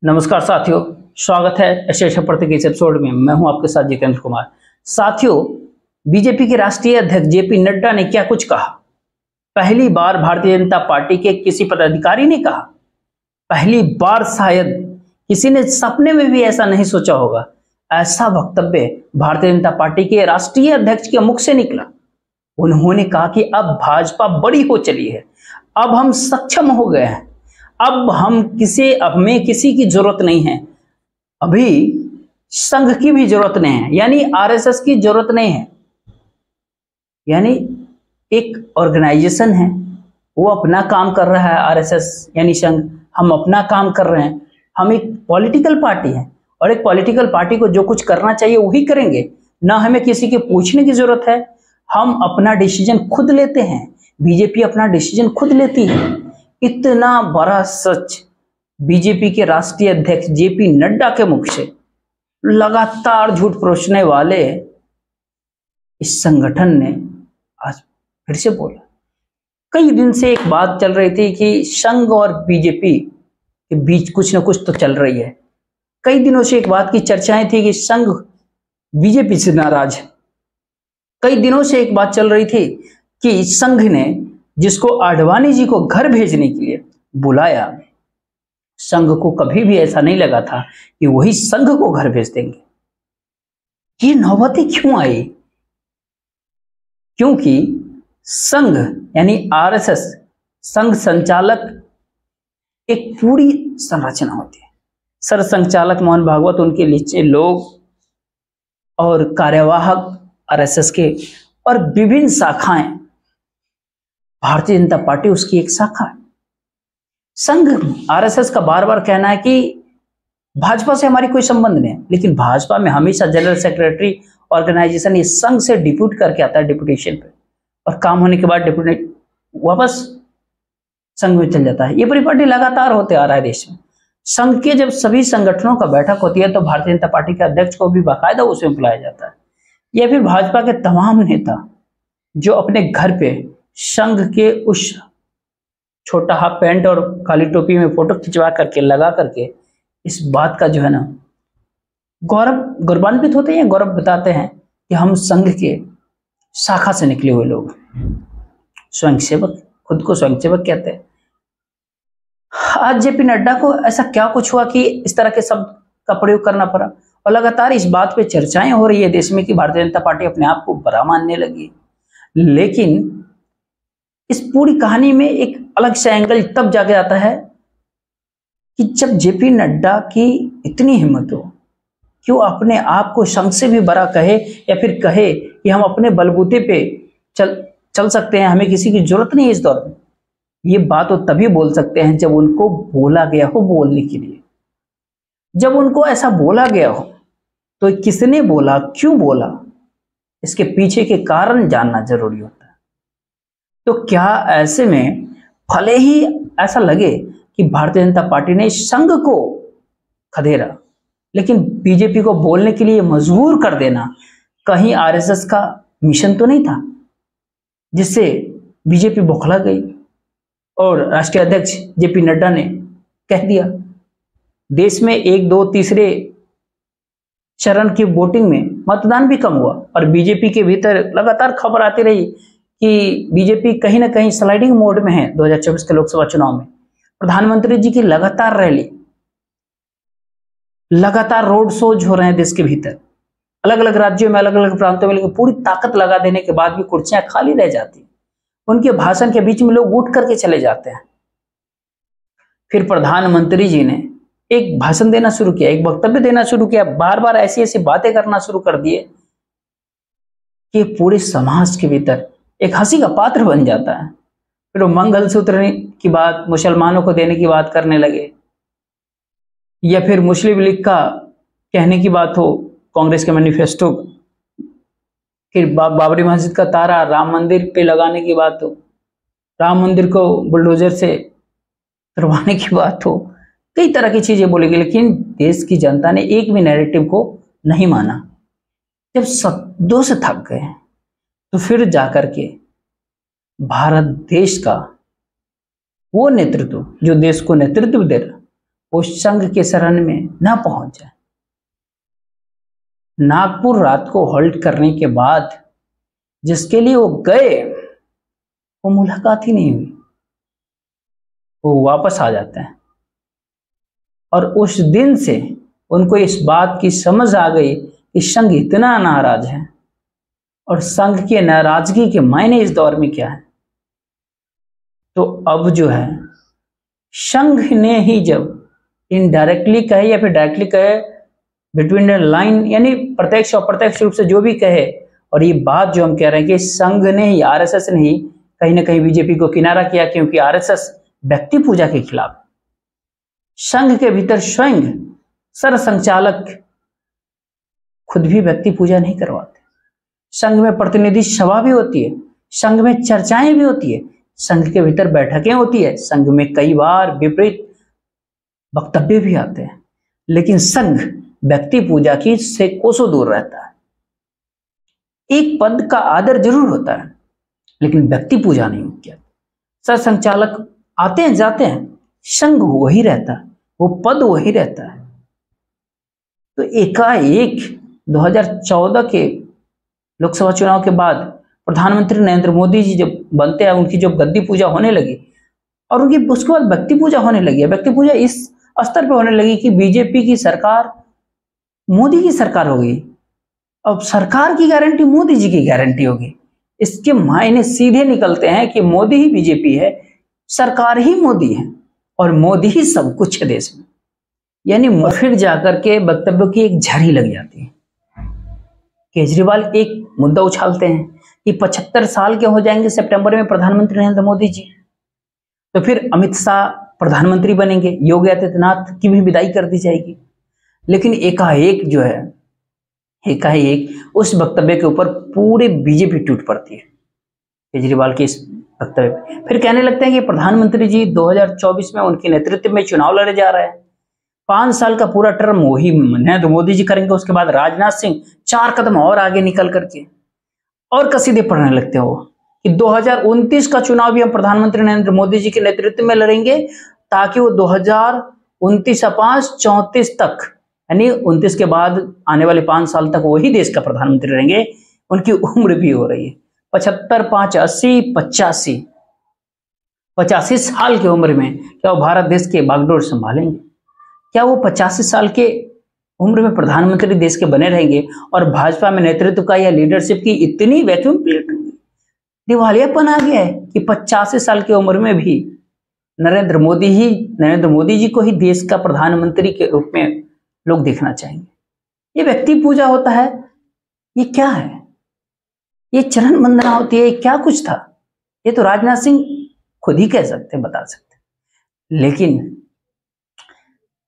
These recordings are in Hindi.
नमस्कार साथियों, स्वागत है एशेष प्रति के इस एपिसोड में। मैं हूं आपके साथ जितेंद्र कुमार। साथियों, बीजेपी के राष्ट्रीय अध्यक्ष जेपी नड्डा ने क्या कुछ कहा। पहली बार भारतीय जनता पार्टी के किसी पदाधिकारी ने कहा, पहली बार शायद किसी ने सपने में भी ऐसा नहीं सोचा होगा, ऐसा वक्तव्य भारतीय जनता पार्टी के राष्ट्रीय अध्यक्ष के मुख से निकला। उन्होंने कहा कि अब भाजपा बड़ी हो चली है, अब हम सक्षम हो गए हैं, अब हमें किसी की जरूरत नहीं है, अभी संघ की भी जरूरत नहीं है, यानी आरएसएस की जरूरत नहीं है। यानी एक ऑर्गेनाइजेशन है, वो अपना काम कर रहा है, आरएसएस यानी संघ, हम अपना काम कर रहे हैं। हम एक पॉलिटिकल पार्टी है और एक पॉलिटिकल पार्टी को जो कुछ करना चाहिए वही करेंगे, ना हमें किसी के पूछने की जरूरत है। हम अपना डिसीजन खुद लेते हैं, बीजेपी अपना डिसीजन खुद लेती है। इतना बड़ा सच बीजेपी के राष्ट्रीय अध्यक्ष जेपी नड्डा के मुख से लगातार झूठ परोसने वाले इस संगठन ने आज फिर से बोला। कई दिन से एक बात चल रही थी कि संघ और बीजेपी के बीच कुछ न कुछ तो चल रही है। कई दिनों से एक बात की चर्चाएं थी कि संघ बीजेपी से नाराज है। कई दिनों से एक बात चल रही थी कि संघ ने जिसको आडवाणी जी को घर भेजने के लिए बुलाया, संघ को कभी भी ऐसा नहीं लगा था कि वही संघ को घर भेज देंगे। ये नौबतें क्यों आई? क्योंकि संघ यानी आरएसएस, संघ संचालक एक पूरी संरचना होती है। सरसंघचालक मोहन भागवत, उनके नीचे लोग और कार्यवाहक आरएसएस के और विभिन्न शाखाएं। भारतीय जनता पार्टी उसकी एक शाखा है। संघ आरएसएस का बार बार कहना है कि भाजपा से हमारी कोई संबंध नहीं है, लेकिन भाजपा में हमेशा जनरल सेक्रेटरी ऑर्गेनाइजेशन ये संघ से डिप्यूट करके आता है डिप्यूटेशन पे, और काम होने के बाद डिप्यूटेट वापस संघ में चल जाता है। ये परिपाटी लगातार होते आ रहा है देश में। संघ के जब सभी संगठनों का बैठक होती है तो भारतीय जनता पार्टी के अध्यक्ष को भी बाकायदा उसमें बुलाया जाता है, या फिर भाजपा के तमाम नेता जो अपने घर पे संघ के उस छोटा हाफ पैंट और काली टोपी में फोटो खिंचवा करके लगा करके इस बात का जो है ना गौरवान्वित होते हैं, गौरव बताते हैं कि हम संघ के शाखा से निकले हुए लोग, स्वयंसेवक, खुद को स्वयंसेवक कहते हैं। आज जेपी नड्डा को ऐसा क्या कुछ हुआ कि इस तरह के शब्द का प्रयोग करना पड़ा, और लगातार इस बात पे चर्चाएं हो रही है देश में कि भारतीय जनता पार्टी अपने आप को बड़ा मानने लगी। लेकिन इस पूरी कहानी में एक अलग सा एंगल तब जाके आता है कि जब जेपी नड्डा की इतनी हिम्मत हो कि वो अपने आप को संघ से भी बड़ा कहे, या फिर कहे कि हम अपने बलबूते पे चल सकते हैं, हमें किसी की जरूरत नहीं है इस दौर में। ये बात वो तभी बोल सकते हैं जब उनको बोला गया हो बोलने के लिए। जब उनको ऐसा बोला गया हो तो किसने बोला, क्यों बोला, इसके पीछे के कारण जानना जरूरी होता है। तो क्या ऐसे में भले ही ऐसा लगे कि भारतीय जनता पार्टी ने संघ को खदेड़ा, लेकिन बीजेपी को बोलने के लिए मजबूर कर देना कहीं आरएसएस का मिशन तो नहीं था, जिससे बीजेपी बौखला गई और राष्ट्रीय अध्यक्ष जेपी नड्डा ने कह दिया। देश में 1, 2, तीसरे चरण की वोटिंग में मतदान भी कम हुआ और बीजेपी के भीतर लगातार खबर आती रही कि बीजेपी कहीं ना कहीं स्लाइडिंग मोड में है 2024 के लोकसभा चुनाव में। प्रधानमंत्री जी की लगातार रैली, लगातार रोड शोज हो रहे हैं देश के भीतर, अलग अलग राज्यों में, अलग अलग प्रांतों में, लेकिन पूरी ताकत लगा देने के बाद भी कुर्सियां खाली रह जाती। उनके भाषण के बीच में लोग उठ करके चले जाते हैं। फिर प्रधानमंत्री जी ने एक भाषण देना शुरू किया, एक वक्तव्य देना शुरू किया, बार बार ऐसी ऐसी बातें करना शुरू कर दिए कि पूरे समाज के भीतर एक हंसी का पात्र बन जाता है। फिर वो मंगलसूत्र की बात मुसलमानों को देने की बात करने लगे, या फिर मुस्लिम लीग का कहने की बात हो कांग्रेस के मैनिफेस्टो, फिर बाबरी मस्जिद का तारा राम मंदिर पे लगाने की बात हो, राम मंदिर को बुलडोजर से तुड़वाने की बात हो, कई तरह की चीजें बोलेंगे। लेकिन देश की जनता ने एक भी नैरेटिव को नहीं माना। जब शब्दों से थक गए तो फिर जाकर के भारत देश का वो नेतृत्व जो देश को नेतृत्व दे रहा, वो संघ के शरण में न पहुंच जाए। नागपुर रात को होल्ड करने के बाद जिसके लिए वो गए वो मुलाकात ही नहीं हुई, वो वापस आ जाते हैं। और उस दिन से उनको इस बात की समझ आ गई कि संघ इतना नाराज है और संघ की नाराजगी के मायने इस दौर में क्या है। तो अब जो है संघ ने ही जब इनडायरेक्टली कहे या फिर डायरेक्टली कहे, बिटवीन द लाइन, यानी प्रत्यक्ष और अप्रत्यक्ष रूप से जो भी कहे, और ये बात जो हम कह रहे हैं कि संघ ने ही, आरएसएस ने ही कहीं ना कहीं बीजेपी को किनारा किया, क्योंकि आरएसएस व्यक्ति पूजा के खिलाफ। संघ के भीतर स्वयं सरसंघचालक खुद भी व्यक्ति पूजा नहीं करवाते। संघ में प्रतिनिधि सभा भी होती है, संघ में चर्चाएं भी होती है, संघ के भीतर बैठकें होती है, संघ में कई बार विपरीत वक्तव्य भी आते हैं, लेकिन संघ व्यक्ति पूजा की से कोसों दूर रहता है। एक पद का आदर जरूर होता है, लेकिन व्यक्ति पूजा नहीं होती। सरसंघचालक आते हैं जाते हैं, संघ वही रहता है, वो पद वही रहता है। तो एकाएक 2014 के लोकसभा चुनाव के बाद प्रधानमंत्री नरेंद्र मोदी जी जब बनते हैं, उनकी जब गद्दी पूजा होने लगी और उनकी उसके बाद व्यक्ति पूजा होने लगी। व्यक्ति पूजा इस स्तर पर होने लगी कि बीजेपी की सरकार मोदी की सरकार हो गई। अब सरकार की गारंटी मोदी जी की गारंटी होगी। इसके मायने सीधे निकलते हैं कि मोदी ही बीजेपी है, सरकार ही मोदी है और मोदी ही सब कुछ है देश में। यानी फिर जाकर के वक्तव्यों की एक झड़ी लग जाती है। केजरीवाल एक मुद्दा उछालते हैं कि 75 साल के हो जाएंगे सितंबर में प्रधानमंत्री नरेंद्र मोदी जी, तो फिर अमित शाह प्रधानमंत्री बनेंगे, योगी आदित्यनाथ की भी विदाई कर दी जाएगी। लेकिन एकाएक जो है, एकाएक उस वक्तव्य के ऊपर पूरे बीजेपी टूट पड़ती है केजरीवाल के इस वक्तव्य पे। फिर कहने लगते हैं कि प्रधानमंत्री जी 2024 में उनके नेतृत्व में चुनाव लड़े जा रहे हैं, 5 साल का पूरा टर्म वही नरेंद्र मोदी जी करेंगे। उसके बाद राजनाथ सिंह 4 कदम और आगे निकल करके और कसीदे पढ़ने लगते हो कि 2029 का चुनाव भी हम प्रधानमंत्री नरेंद्र मोदी जी के नेतृत्व में लड़ेंगे, ताकि वो 2029 5 34 तक, यानी 29 के बाद आने वाले 5 साल तक वही देश का प्रधानमंत्री रहेंगे। उनकी उम्र भी हो रही है 75 5 80 85 साल की उम्र में क्या वो भारत देश के बागडोर संभालेंगे? क्या वो 85 साल के उम्र में प्रधानमंत्री देश के बने रहेंगे? और भाजपा में नेतृत्व का या लीडरशिप की इतनी वैक्यूम दिवालियापन आ गया है कि 85 साल की उम्र में भी नरेंद्र मोदी जी को ही देश का प्रधानमंत्री के रूप में लोग देखना चाहेंगे। ये व्यक्ति पूजा होता है, ये क्या है? ये चरण वंदना होती है, क्या कुछ था? ये तो राजनाथ सिंह खुद ही कह सकते, बता सकते। लेकिन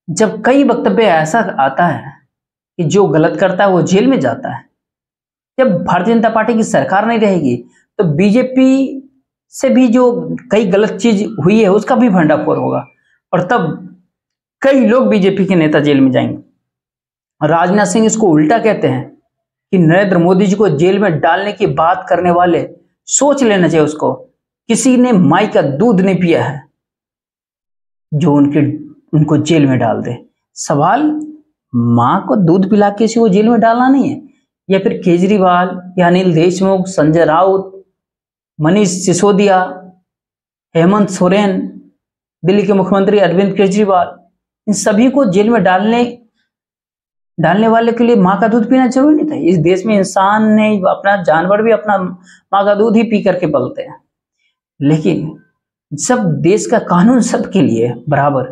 जब कई वक्तव्य ऐसा आता है कि जो गलत करता है वो जेल में जाता है, जब भारतीय जनता पार्टी की सरकार नहीं रहेगी तो बीजेपी से भी जो कई गलत चीज हुई है उसका भी भंडाफोड़ होगा, और तब कई लोग बीजेपी के नेता जेल में जाएंगे। राजनाथ सिंह इसको उल्टा कहते हैं कि नरेंद्र मोदी जी को जेल में डालने की बात करने वाले सोच लेना चाहिए उसको, किसी ने माई का दूध नहीं पिया है जो उनको जेल में डाल दे। सवाल मां को दूध पिला के किसी को जेल में डालना नहीं है, या फिर केजरीवाल या अनिल देशमुख, संजय राउत, मनीष सिसोदिया, हेमंत सोरेन, दिल्ली के मुख्यमंत्री अरविंद केजरीवाल, इन सभी को जेल में डालने वाले के लिए माँ का दूध पीना जरूरी नहीं था। इस देश में इंसान ने अपना, जानवर भी अपना माँ का दूध ही पी करके पलते हैं। लेकिन जब देश का कानून सबके लिए बराबर,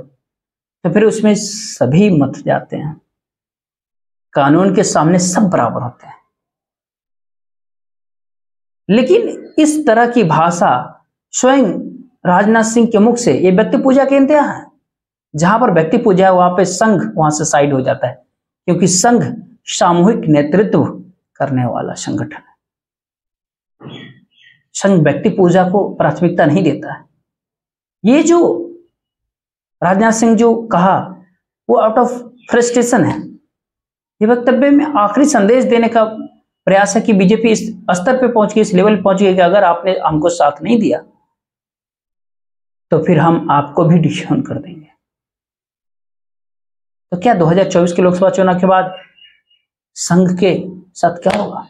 तो फिर उसमें सभी मत जाते हैं। कानून के सामने सब बराबर होते हैं। लेकिन इस तरह की भाषा स्वयं राजनाथ सिंह के मुख से, ये व्यक्ति पूजा के इंतहा है। जहां पर व्यक्ति पूजा है वहां पे संघ वहां से साइड हो जाता है, क्योंकि संघ सामूहिक नेतृत्व करने वाला संगठन है। संघ व्यक्ति पूजा को प्राथमिकता नहीं देता है। ये जो राजनाथ सिंह जो कहा वो आउट ऑफ फ्रस्ट्रेशन है। ये वक्तव्य में आखिरी संदेश देने का प्रयास है कि बीजेपी इस स्तर पे पहुंच गई, इस लेवल पे पहुंच गई कि अगर आपने हमको साथ नहीं दिया तो फिर हम आपको भी डिसोन कर देंगे। तो क्या 2024 के लोकसभा चुनाव के बाद संघ के साथ क्या होगा,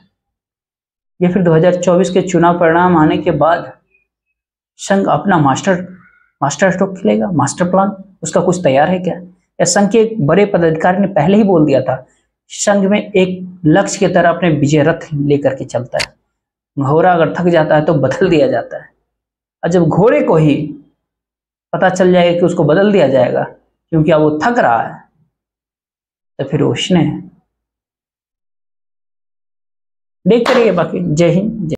या फिर 2024 के चुनाव परिणाम आने के बाद संघ अपना मास्टर स्ट्रोक खेलेगा, मास्टर प्लान उसका कुछ तैयार है क्या? या संघ के एक बड़े पदाधिकारी ने पहले ही बोल दिया था, संघ में एक लक्ष्य की तरह अपने विजय रथ लेकर के चलता है, घोड़ा अगर थक जाता है तो बदल दिया जाता है, और जब घोड़े को ही पता चल जाएगा कि उसको बदल दिया जाएगा क्योंकि अब वो थक रहा है, तो फिर उसने देख करिए। बाकी जय हिंद।